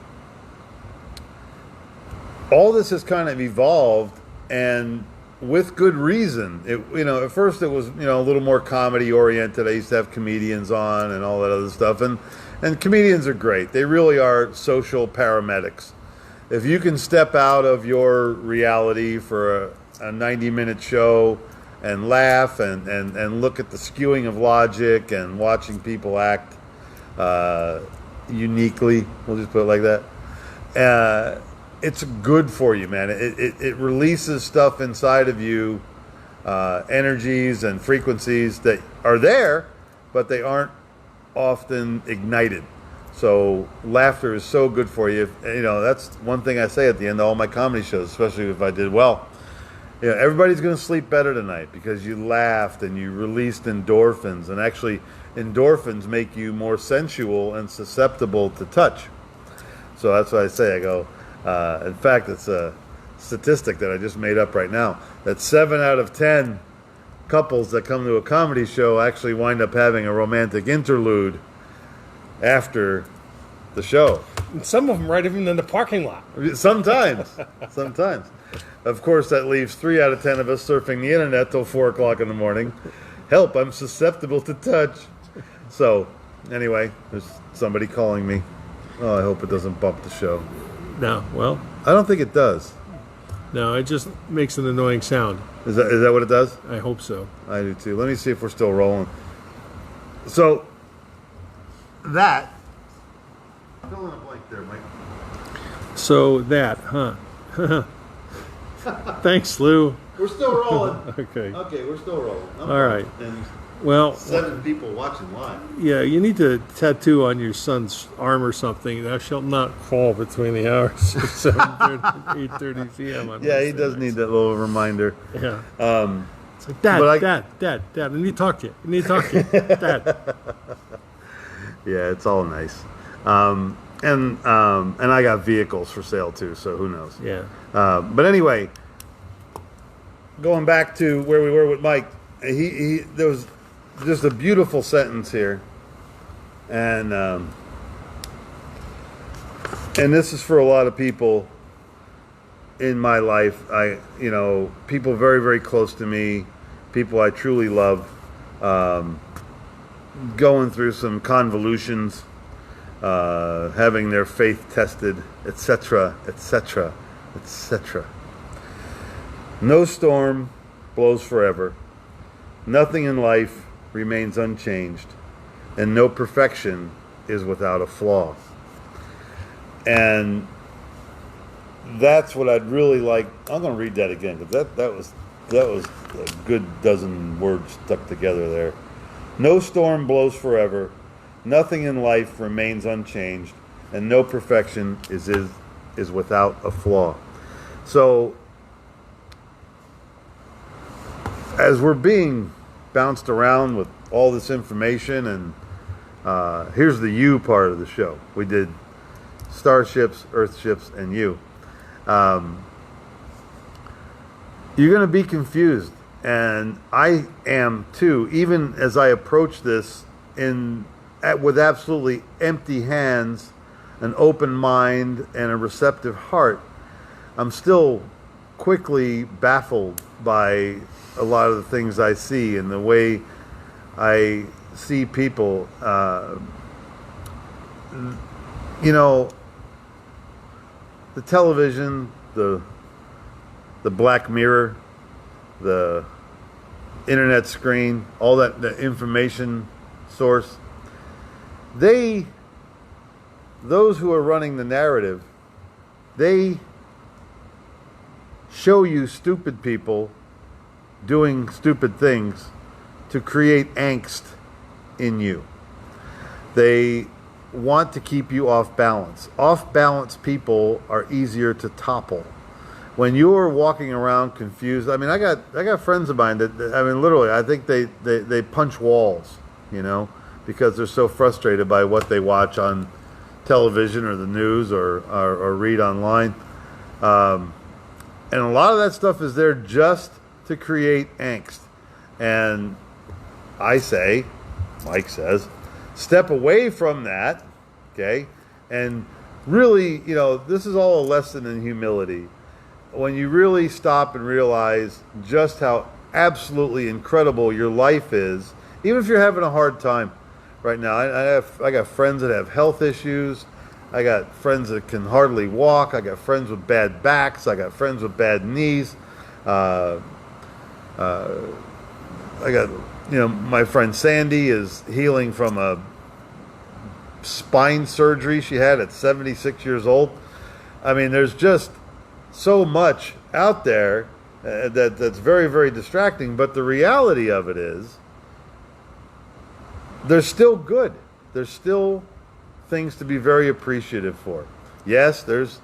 all this has kind of evolved, and with good reason. You know, at first it was, you know, a little more comedy oriented. I used to have comedians on and all that other stuff, and comedians are great. They really are social paramedics. If you can step out of your reality for a 90-minute show and laugh and look at the skewing of logic and watching people act uniquely, we'll just put it like that, it's good for you, man. It releases stuff inside of you, energies and frequencies that are there, but they aren't often ignited. So laughter is so good for you. You know, that's one thing I say at the end of all my comedy shows, especially if I did well. You know, everybody's going to sleep better tonight because you laughed and you released endorphins, and actually endorphins make you more sensual and susceptible to touch. So that's what I say. I go, in fact, it's a statistic that I just made up right now, that 7 out of 10 couples that come to a comedy show actually wind up having a romantic interlude after the show. And some of them right even in the parking lot. Sometimes. Of course, that leaves 3 out of 10 of us surfing the internet till 4 o'clock in the morning. Help, I'm susceptible to touch. So, anyway, there's somebody calling me. Oh, I hope it doesn't bump the show. No, well, I don't think it does. no, it just makes an annoying sound. Is that what it does? I hope so. I do too. Let me see if we're still rolling. So, that. Fill in a blank there, Mike. So that, huh? Thanks, Lou. We're still rolling. Okay. Okay, we're still rolling. All right. And Well, 7 people watching live. yeah, you need to tattoo on your son's arm or something. Thou shalt not fall between the hours of 7:30 and 8:30 p.m. on Yeah, he Wednesday does nights. need that little reminder. Yeah. It's like, but Dad, I need to talk to you. I need to talk to you. Dad. Yeah, it's all nice. And I got vehicles for sale too, so who knows? Yeah. But anyway, going back to where we were with Mike, there was just a beautiful sentence here, and this is for a lot of people in my life. People very, very close to me, people I truly love, going through some convolutions, having their faith tested, etc., etc., etc. No storm blows forever. Nothing in life remains unchanged, and no perfection is without a flaw. And that's what I'd really like. I'm going to read that again, because that was a good dozen words stuck together there. No storm blows forever. Nothing in life remains unchanged, and no perfection is without a flaw. So, as we're being bounced around with all this information, and here's the you part of the show. We did Starships, Earthships, and You. You're going to be confused, and I am too, even as I approach this with absolutely empty hands, an open mind, and a receptive heart. I'm still quickly baffled by a lot of the things I see and the way I see people. The television, the Black Mirror, the internet screen, all that, the information source, those who are running the narrative, they show you stupid people doing stupid things to create angst in you. They want to keep you off balance. Off balance people are easier to topple. When you're walking around confused, I mean, I got friends of mine that, I mean, literally, I think they punch walls, because they're so frustrated by what they watch on television or the news or read online. And a lot of that stuff is there just to create angst. And I say, Mike says, step away from that, okay? And really, this is all a lesson in humility. When you really stop and realize just how absolutely incredible your life is, even if you're having a hard time right now. I got friends that have health issues. I got friends that can hardly walk. I got friends with bad backs. I got friends with bad knees. I got, my friend Sandy is healing from a spine surgery she had at 76 years old. I mean, there's just so much out there that's very, very distracting. But the reality of it is, they're still good. There's still things to be very appreciative for. Yes, there's,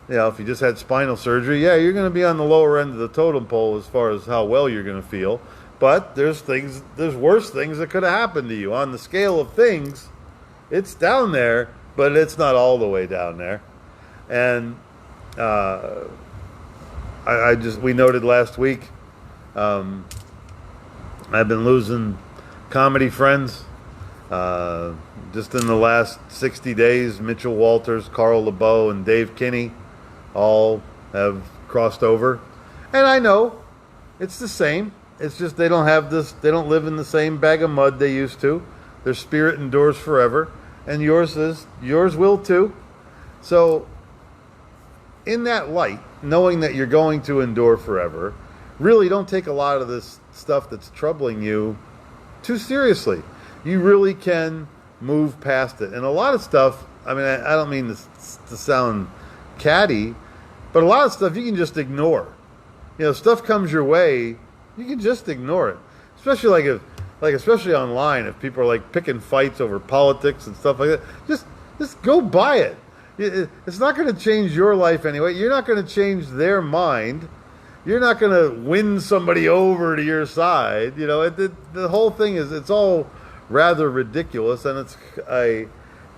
if you just had spinal surgery, yeah, you're going to be on the lower end of the totem pole as far as how well you're going to feel. But there's worse things that could have happened to you. On the scale of things, it's down there, but it's not all the way down there. And we noted last week, I've been losing comedy friends. Just in the last 60 days, Mitchell Walters, Carl LeBeau, and Dave Kinney all have crossed over. And I know it's the same. It's just they don't live in the same bag of mud they used to. Their spirit endures forever, and yours will too. So in that light, knowing that you're going to endure forever, really don't take a lot of this stuff that's troubling you too seriously. You really can move past it. And a lot of stuff, I mean, I don't mean to sound catty, but a lot of stuff you can just ignore. Stuff comes your way, you can just ignore it. Especially especially online, if people are picking fights over politics and stuff like that, just go by it. It's not going to change your life anyway. You're not going to change their mind. You're not going to win somebody over to your side. The whole thing it's all rather ridiculous, and it's a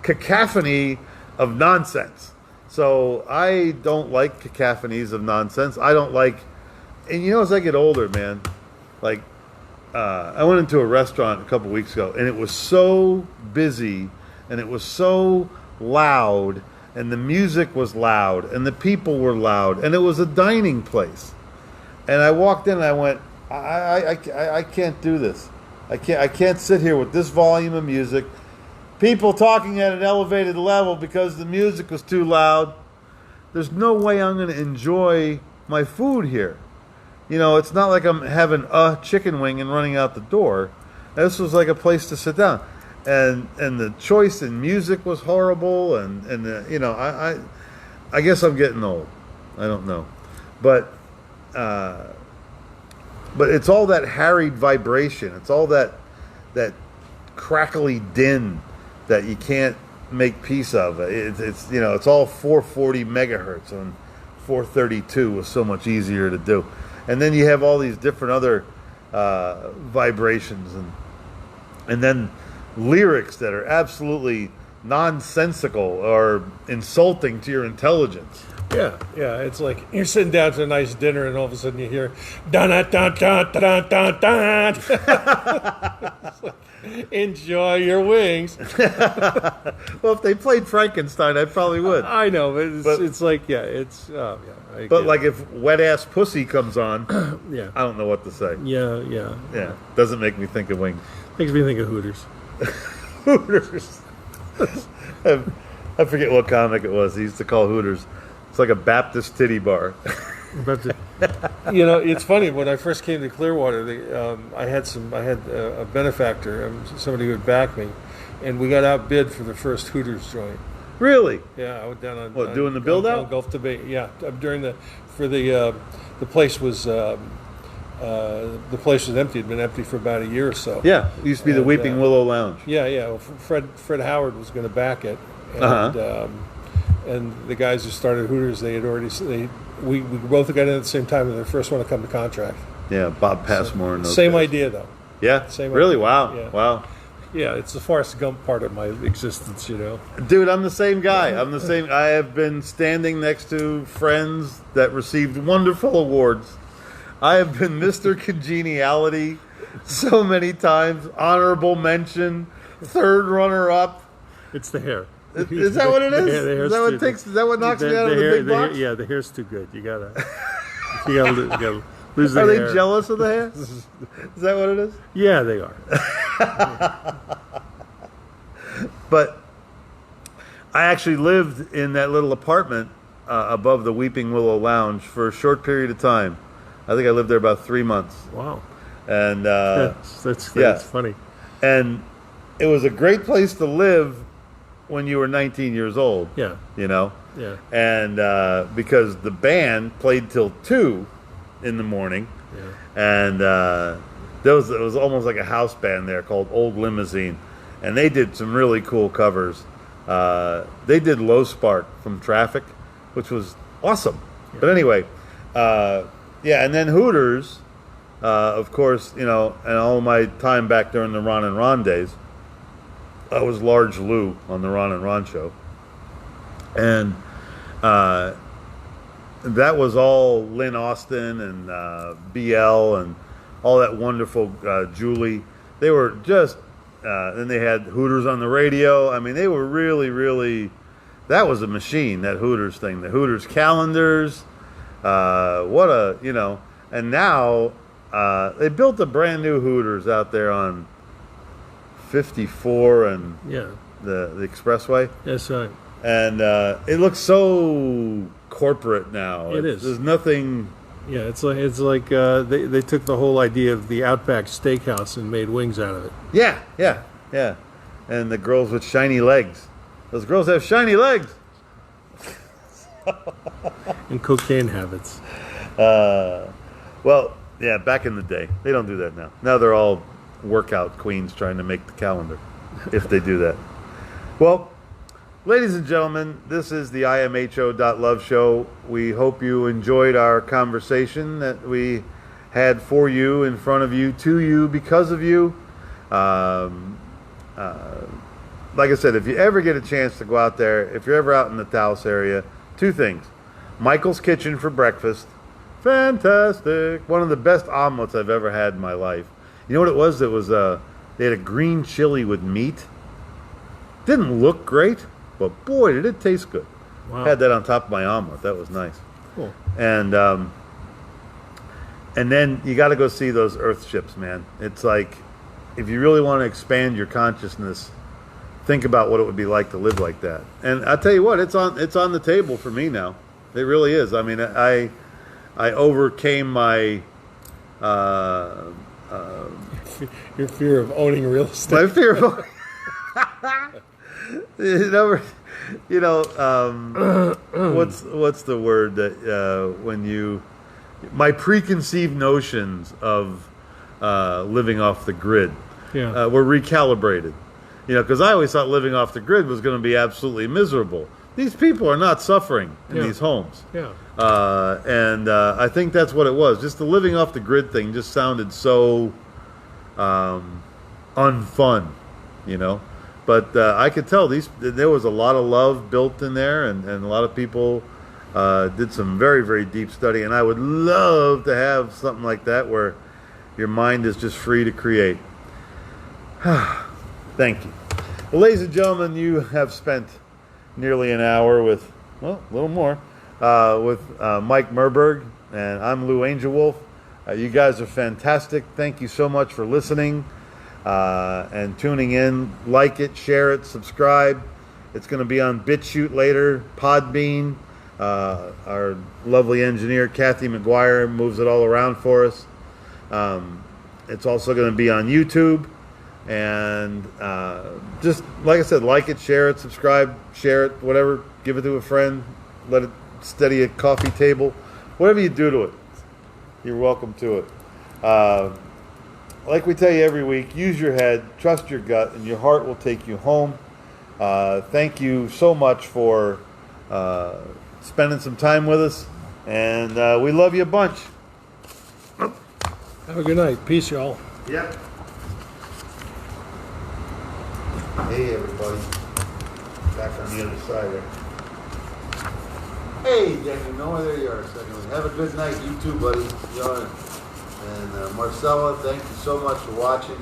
cacophony of nonsense. So I don't like cacophonies of nonsense. I don't like, and as I get older, man, I went into a restaurant a couple weeks ago, and it was so busy, and it was so loud, and the music was loud, and the people were loud, and it was a dining place. And I walked in, and I went, I can't do this. I can't sit here with this volume of music, people talking at an elevated level because the music was too loud. There's no way I'm going to enjoy my food here. It's not like I'm having a chicken wing and running out the door. This was like a place to sit down. And the choice in music was horrible, and I guess I'm getting old. I don't know. But it's all that harried vibration. It's all that crackly din that you can't make peace of. It's it's all 440 megahertz, and 432 was so much easier to do. And then you have all these different other vibrations, and then lyrics that are absolutely nonsensical or insulting to your intelligence. Yeah, it's like you're sitting down to a nice dinner, and all of a sudden you hear dun dun dun dun dun dun dun. Enjoy your wings. Well, if they played Frankenstein, I probably would. I know, but it's like, But like if Wet Ass Pussy comes on, yeah, I don't know what to say. Yeah. Doesn't make me think of wings. Makes me think of Hooters. Hooters. I forget what comic it was. He used to call Hooters. It's like a Baptist titty bar. It's funny. When I first came to Clearwater, I had a benefactor, somebody who would back me, and we got outbid for the first Hooters joint. Really? Yeah, I went down on doing the build out? On Gulf to Bay. Yeah, the place was empty. It'd been empty for about a year or so. Yeah, it used to be the Weeping Willow Lounge. Yeah. Well, Fred Howard was going to back it, and and the guys who started Hooters, we both got in at the same time, and they're the first one to come to contract. Yeah, Bob Passmore and those same guys. idea though. Yeah, same really. idea. Wow, Yeah. wow. Yeah, it's the Forrest Gump part of my existence, Dude, I'm the same guy. I'm the same. I have been standing next to friends that received wonderful awards. I have been Mr. Congeniality so many times. Honorable mention, third runner-up. It's the hair. Is that what it is? The Is that what takes? Is that what knocks me out of the big box? Yeah, the hair's too good. You gotta lose the Are hair. they jealous of the hair? Is that what it is? Yeah, they are. But I actually lived in that little apartment above the Weeping Willow Lounge for a short period of time. I think I lived there about 3 months. Wow. And that's funny. And it was a great place to live when you were 19 years old. Yeah. Yeah. And because the band played till 2 in the morning. Yeah. And it was almost like a house band there called Old Limousine. And they did some really cool covers. They did Low Spark from Traffic, which was awesome. Yeah. But anyway, and then Hooters, of course, and all my time back during the Ron and Ron days, I was Large Lou on the Ron and Ron show. And that was all Lynn Austin and BL and all that wonderful Julie. They were just, then they had Hooters on the radio. I mean, they were really, really, that was a machine, that Hooters thing. The Hooters calendars, and now they built a brand new Hooters out there on 54 and the expressway. Yes, right. And it looks so corporate now. It is. There's nothing. Yeah, it's like they took the whole idea of the Outback Steakhouse and made wings out of it. Yeah. And the girls with shiny legs. Those girls have shiny legs. And cocaine habits. Well, yeah, back in the day. They don't do that now. Now they're all workout queens trying to make the calendar, if they do that. Well, ladies and gentlemen, this is the imho.love show. We hope you enjoyed our conversation that we had for you, in front of you, to you, because of you. Like I said, if you ever get a chance to go out there, if you're ever out in the Taos area, 2 things. Michael's Kitchen for breakfast. Fantastic. One of the best omelets I've ever had in my life. You know what it was? It was they had a green chili with meat. Didn't look great, but boy, did it taste good. Wow. Had that on top of my omelet. That was nice. Cool. And then you got to go see those Earthships, man. It's like, if you really want to expand your consciousness, think about what it would be like to live like that. And I tell you what, it's on the table for me now. It really is. I mean, I overcame my your fear of owning real estate. my fear of what's the word that when my preconceived notions of living off the grid Yeah. were recalibrated. You know, because I always thought living off the grid was going to be absolutely miserable. These people are not suffering in these homes. Yeah. And I think that's what it was. Just the living off the grid thing just sounded so unfun, you know. But I could tell there was a lot of love built in there, and a lot of people did some very, very deep study. And I would love to have something like that where your mind is just free to create. Thank you. Well, ladies and gentlemen, you have spent nearly an hour with, well, a little more, with Mike Murburg, and I'm Lou Angelwolf. You guys are fantastic. Thank you so much for listening and tuning in. Like it, share it, subscribe. It's going to be on BitChute later, Podbean. Our lovely engineer, Kathy McGuire, moves it all around for us. It's also going to be on YouTube. And just, like I said, like it, share it, subscribe, share it, whatever. Give it to a friend. Let it steady a coffee table. Whatever you do to it, you're welcome to it. Like we tell you every week, use your head, trust your gut, and your heart will take you home. Thank you so much for spending some time with us, and we love you a bunch. Have a good night. Peace, y'all. Yep. Hey, everybody. Back on the other side there. Hey, Daniel Noah, there you are. Second. Have a good night. You too, buddy. And Marcella, thank you so much for watching.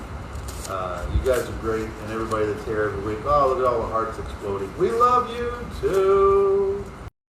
You guys are great, and everybody that's here every week. Oh, look at all the hearts exploding. We love you too.